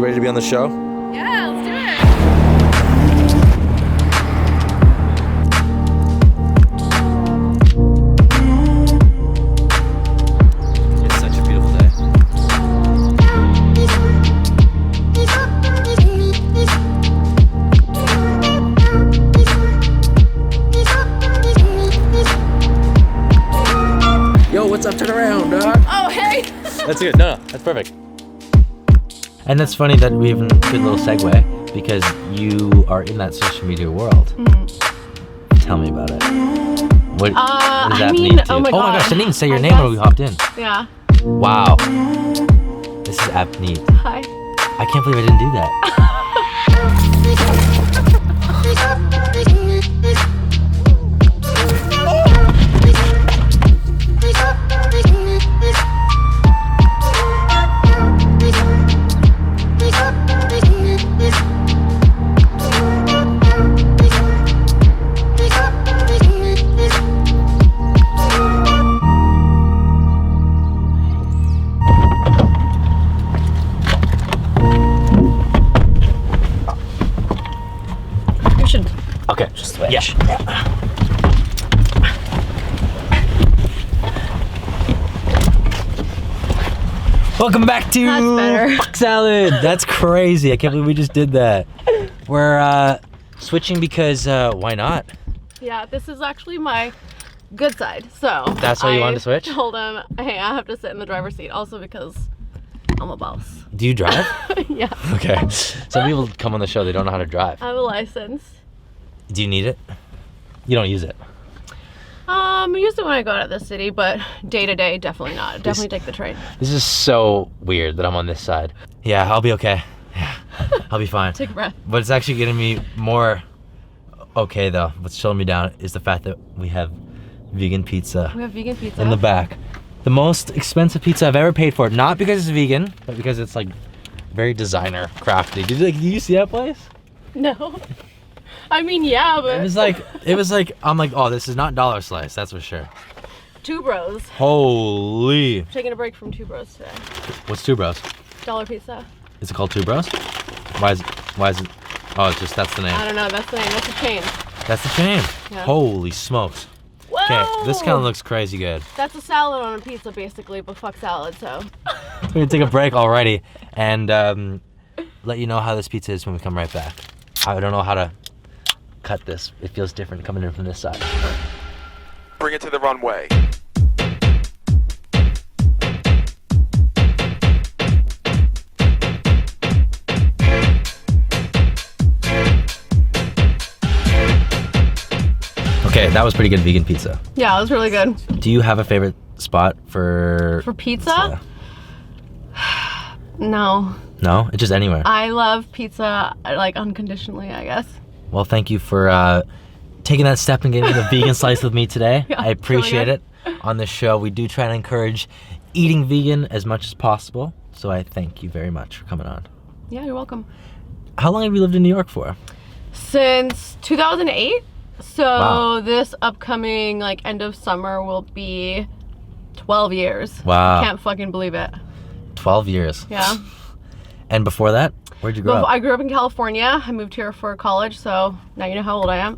You ready to be on the show? Yeah, let's do it. It's such a beautiful day. Yo, what's up? Turn around, dog. Oh, hey. That's good. No, that's perfect. And that's funny that we have a good little segue because you are in that social media world. Tell me about it. What does that mean to you? oh my gosh, I didn't even say your I name guess- when we hopped in. Yeah. Wow. This is neat. Hi. I can't believe I didn't do that. You should. Okay, just switch. Yeah. Welcome back to That's better. Fuck Salad. That's crazy. I can't believe we just did that. We're switching because why not? Yeah, this is actually my good side. So That's why you wanted to switch? I told him, hey, I have to sit in the driver's seat. Also because I'm a boss. Do you drive? Yeah. Okay. Some people come on the show, they don't know how to drive. I have a license. Do you need it? You don't use it. I use it when I go out of the city, but day to day, definitely not. Definitely take the train. This is so weird that I'm on this side. Yeah, I'll be okay. Yeah, I'll be fine. Take a breath. But it's actually getting me more okay though. What's chilling me down is the fact that we have vegan pizza We have vegan pizza. in the back. The most expensive pizza I've ever paid for. Not because it's vegan, but because it's like very designer crafty. Did you see that place? No. I mean, yeah, but It was like I'm like, oh, this is not dollar slice, that's for sure. Two Bros. Holy. Taking a break from Two Bros today. What's Two Bros? Dollar pizza. Is it called Two Bros? Why is it? Oh, it's just that's the name. I don't know. That's the name. That's a chain. That's the chain. Yeah. Holy smokes. Whoa! Okay, this kind of looks crazy good. That's a salad on a pizza, basically, but fuck salad. So. We're gonna take a break already and let you know how this pizza is when we come right back. I don't know how to cut this. It feels different coming in from this side. Bring it to the runway. Okay, that was pretty good vegan pizza. Yeah, it was really good. Do you have a favorite spot for pizza? No. No? It's just anywhere. I love pizza, like, unconditionally, I guess. Well, thank you for taking that step and getting the vegan slice with me today. Yeah, I appreciate really it. On this show, we do try to encourage eating vegan as much as possible. So I thank you very much for coming on. Yeah, you're welcome. How long have you lived in New York for? Since 2008. So Wow. this upcoming, like, end of summer will be 12 years. Wow. Can't fucking believe it. 12 years. Yeah. And before that, where'd you grow up? I grew up in California. I moved here for college, so now you know how old I am.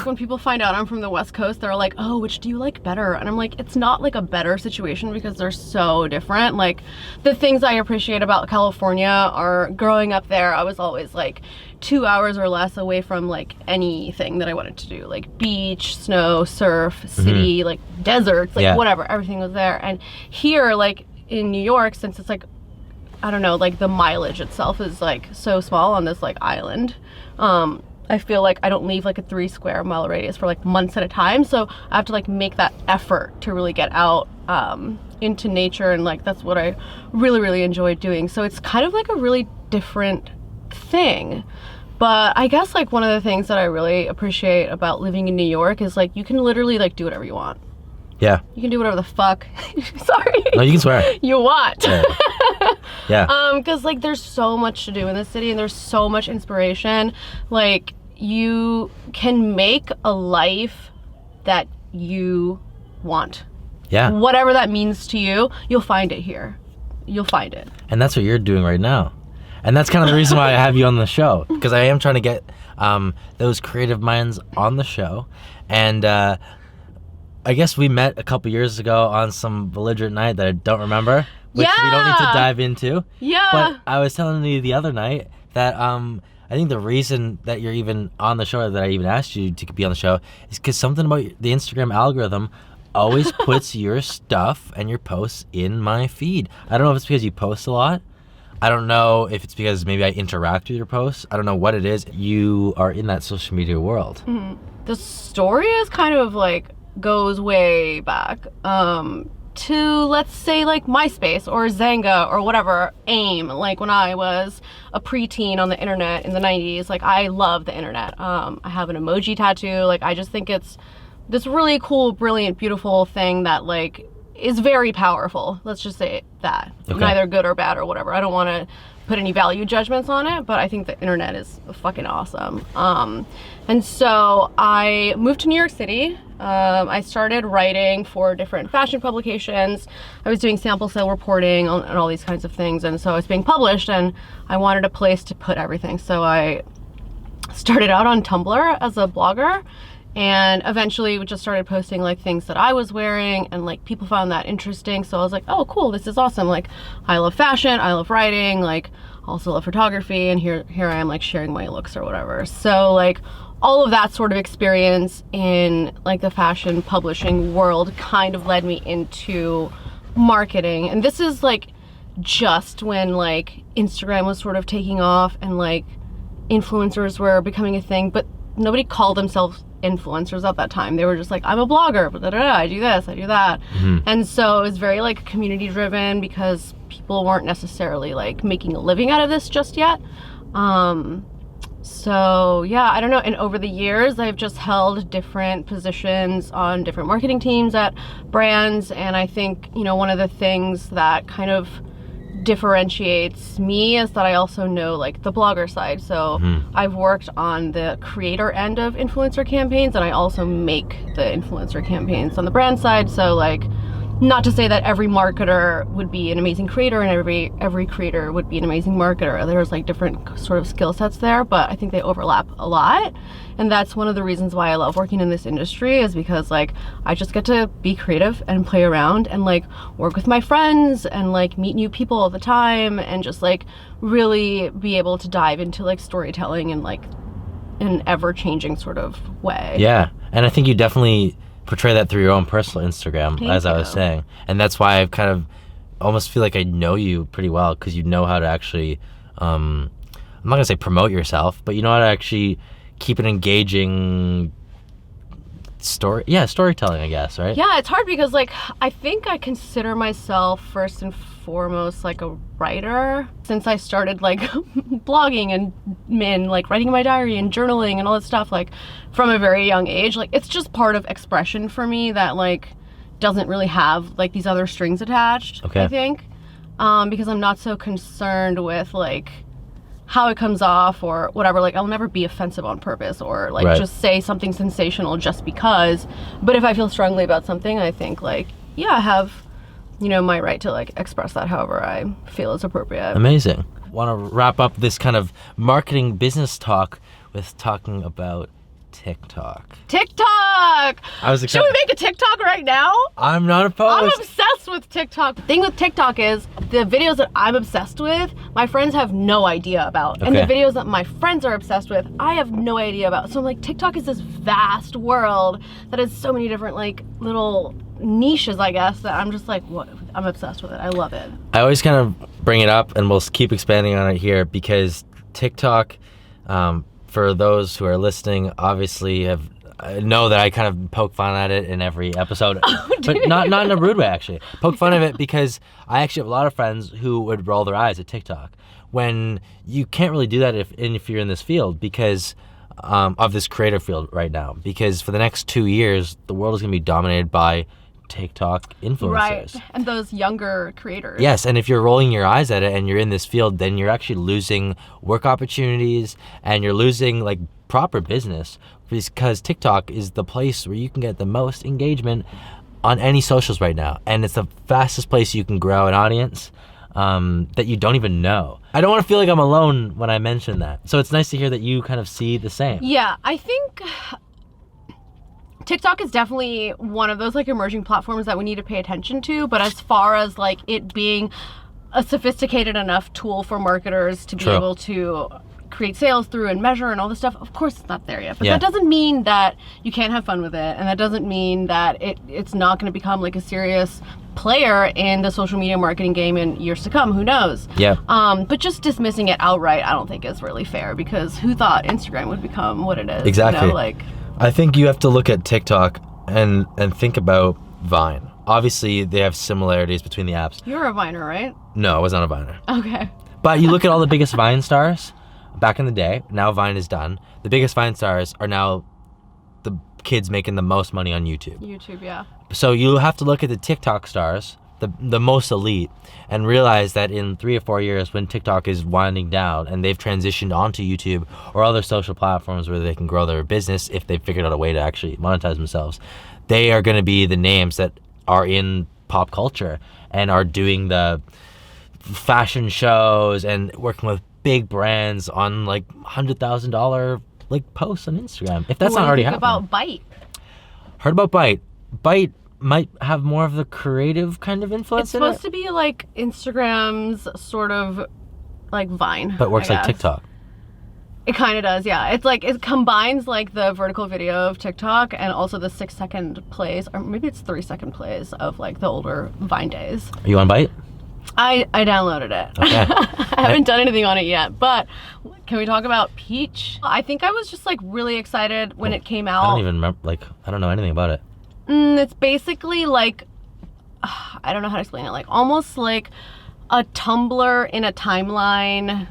When people find out I'm from the West Coast, they're like, oh, which do you like better? And I'm like, it's not like a better situation because they're so different. Like, the things I appreciate about California are growing up there, I was always like 2 hours or less away from like anything that I wanted to do, like beach, snow, surf, city, like deserts, like whatever, everything was there. And here, like in New York, since it's like, I don't know, like the mileage itself is like so small on this like island. I feel like I don't leave like a 3 square mile radius for like months at a time. So I have to like make that effort to really get out into nature. And like, that's what I really, really enjoy doing. So it's kind of like a really different thing. But I guess like one of the things that I really appreciate about living in New York is like, you can literally like do whatever you want. Yeah. You can do whatever the fuck, sorry. No, you can swear. You want. Yeah. Because like there's so much to do in this city and there's so much inspiration. Like you can make a life that you want. Yeah. Whatever that means to you, you'll find it here. You'll find it. And that's what you're doing right now. And that's kind of the reason why I have you on the show, because I am trying to get those creative minds on the show. And I guess we met a couple years ago on some belligerent night that I don't remember, which we don't need to dive into. Yeah. But I was telling you the other night that I think the reason that you're even on the show, that I even asked you to be on the show, is because something about the Instagram algorithm always puts your stuff and your posts in my feed. I don't know if it's because you post a lot. I don't know if it's because maybe I interact with your posts. I don't know what it is. You are in that social media world. Mm-hmm. The story is kind of like goes way back to, let's say, like MySpace or Zanga or whatever, AIM. Like when I was a preteen on the internet in the 90s, like I love the internet. I have an emoji tattoo. Like I just think it's this really cool, brilliant, beautiful thing that like is very powerful. Let's just say that. Okay. Neither good or bad or whatever. I don't want to put any value judgments on it, but I think the internet is fucking awesome. And so I moved to New York City. I started writing for different fashion publications. I was doing sample sale reporting and all these kinds of things. And so I was being published and I wanted a place to put everything. So I started out on Tumblr as a blogger, and eventually we just started posting like things that I was wearing, and like people found that interesting. So I was like, oh cool, this is awesome. Like I love fashion, I love writing, like also love photography, and here I am like sharing my looks or whatever. So like all of that sort of experience in like the fashion publishing world kind of led me into marketing. And this is like just when like Instagram was sort of taking off and like influencers were becoming a thing, but nobody called themselves influencers at that time. They were just like, I'm a blogger, but I do this, I do that. Mm-hmm. And so it was very like community driven because people weren't necessarily like making a living out of this just yet. So yeah, I don't know. And over the years, I've just held different positions on different marketing teams at brands. And I think, you know, one of the things that kind of differentiates me is that I also know like the blogger side. So I've worked on the creator end of influencer campaigns, and I also make the influencer campaigns on the brand side. So like, not to say that every marketer would be an amazing creator and every creator would be an amazing marketer. There's like different sort of skill sets there, but I think they overlap a lot. And that's one of the reasons why I love working in this industry, is because like I just get to be creative and play around and like work with my friends and like meet new people all the time and just like really be able to dive into like storytelling in like an ever-changing sort of way. Yeah, and I think you definitely portray that through your own personal Instagram, Thank I you. was saying. And that's why I kind of almost feel like I know you pretty well, because you know how to actually, I'm not going to say promote yourself, but you know how to actually keep an engaging storytelling, I guess, right? Yeah, it's hard because like I think I consider myself first and foremost like a writer. Since I started like blogging and like writing my diary and journaling and all that stuff like from a very young age, like it's just part of expression for me that like doesn't really have like these other strings attached. Okay. I think because I'm not so concerned with like how it comes off or whatever. Like I'll never be offensive on purpose or like just say something sensational just because. But if I feel strongly about something, I think like, yeah, I have, you know, my right to like express that however I feel is appropriate. Amazing. Want to wrap up this kind of marketing business talk with talking about TikTok. TikTok! I was Should we make a TikTok right now? I'm not opposed. I'm obsessed with TikTok. The thing with TikTok is the videos that I'm obsessed with, my friends have no idea about. And the videos that my friends are obsessed with, I have no idea about. So I'm like, TikTok is this vast world that has so many different like little niches, I guess, that I'm just like, what? I'm obsessed with it. I love it. I always kind of bring it up, and we'll keep expanding on it here, because TikTok, for those who are listening, obviously know that I kind of poke fun at it in every episode, but not in a rude way, actually. Poke fun of it because I actually have a lot of friends who would roll their eyes at TikTok, when you can't really do that if you're in this field, because of this creative field right now, because for the next 2 years, the world is going to be dominated by TikTok influencers. Right, and those younger creators. Yes, and if you're rolling your eyes at it and you're in this field, then you're actually losing work opportunities and you're losing like proper business, because TikTok is the place where you can get the most engagement on any socials right now, and it's the fastest place you can grow an audience. that you don't even know. I don't want to feel like I'm alone when I mention that. So it's nice to hear that you kind of see the same. Yeah, I think TikTok is definitely one of those like emerging platforms that we need to pay attention to. But as far as like it being a sophisticated enough tool for marketers to be True. able to create sales through and measure and all this stuff, of course it's not there yet. But Yeah. that doesn't mean that you can't have fun with it, and that doesn't mean that it's not going to become like a serious player in the social media marketing game in years to come. Who knows? Yeah. But just dismissing it outright, I don't think is really fair, because who thought Instagram would become what it is? Exactly. You know, like, I think you have to look at TikTok and think about Vine. Obviously, they have similarities between the apps. you're a Viner, right? No, I was not a Viner. Okay. But you look at all the biggest Vine stars back in the day. Now Vine is done. The biggest Vine stars are now the kids making the most money on YouTube. YouTube, yeah. So you have to look at the TikTok stars, the most elite, and realize that in 3 or 4 years, when TikTok is winding down and they've transitioned onto YouTube or other social platforms where they can grow their business, if they've figured out a way to actually monetize themselves, they are going to be the names that are in pop culture and are doing the fashion shows and working with big brands on like $100,000 like posts on Instagram. If that's What not do you already think happening. about Byte? Heard about Byte. Byte might have more of the creative kind of influence It's in supposed it, to be like Instagram's sort of like Vine. but works I like guess. TikTok. It kind of does, yeah. It's like it combines like the vertical video of TikTok and also the 6-second plays, or maybe it's 3-second plays of like the older Vine days. Are you on Byte? I downloaded it. Okay. I haven't done anything on it yet, but can we talk about Peach? I think I was just like really excited when it came out. I don't even remember, like, I don't know anything about it. It's basically like, I don't know how to explain it, like almost like a Tumblr in a timeline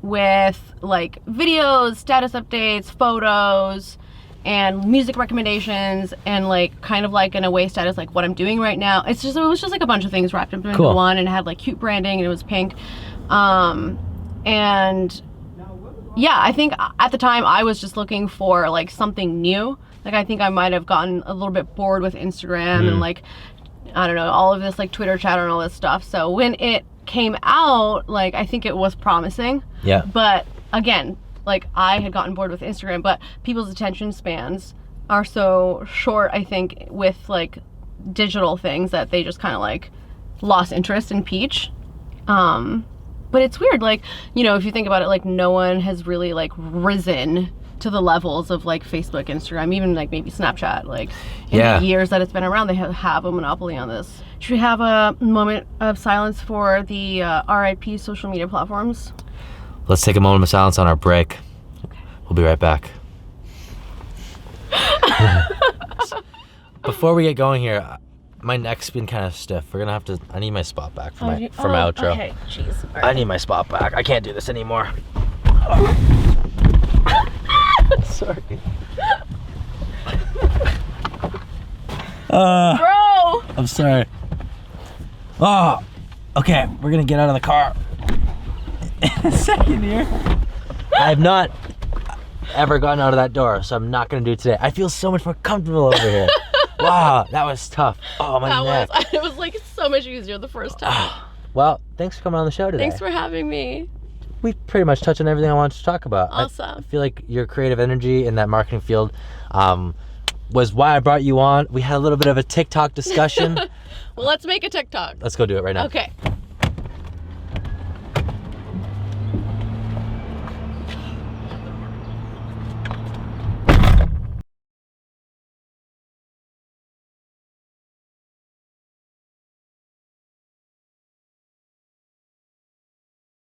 with like videos, status updates, photos, and music recommendations, and like kind of like in a way status like what I'm doing right now. It was just like a bunch of things wrapped up into Cool. one, and it had like cute branding, and it was pink. And yeah, I think at the time I was just looking for like something new. Like I think I might have gotten a little bit bored with Instagram and like, I don't know, all of this like Twitter chatter and all this stuff. So when it came out, like I think it was promising. Yeah. But again, like I had gotten bored with Instagram, but people's attention spans are so short, I think, with like digital things, that they just kind of like lost interest in Peach. But it's weird, like, you know, if you think about it, like no one has really like risen to the levels of like Facebook, Instagram, even like maybe Snapchat. Like in Yeah. the years that it's been around, they have a monopoly on this. Should we have a moment of silence for the RIP social media platforms? Let's take a moment of silence on our break. We'll be right back. Before we get going here, my neck's been kind of stiff. We're gonna have to. I need my spot back for my outro. Okay, jeez. I need my spot back. I can't do this anymore. Sorry. Bro! I'm sorry. Oh, okay. We're gonna get out of the car in a second here. I have not ever gotten out of that door, so I'm not gonna do it today. I feel so much more comfortable over here. Wow, that was tough. Oh, my neck. It was like so much easier the first time. Well, thanks for coming on the show today. Thanks for having me. We pretty much touched on everything I wanted to talk about. Awesome. I feel like your creative energy in that marketing field was why I brought you on. We had a little bit of a TikTok discussion. Well, let's make a TikTok. Let's go do it right now. Okay.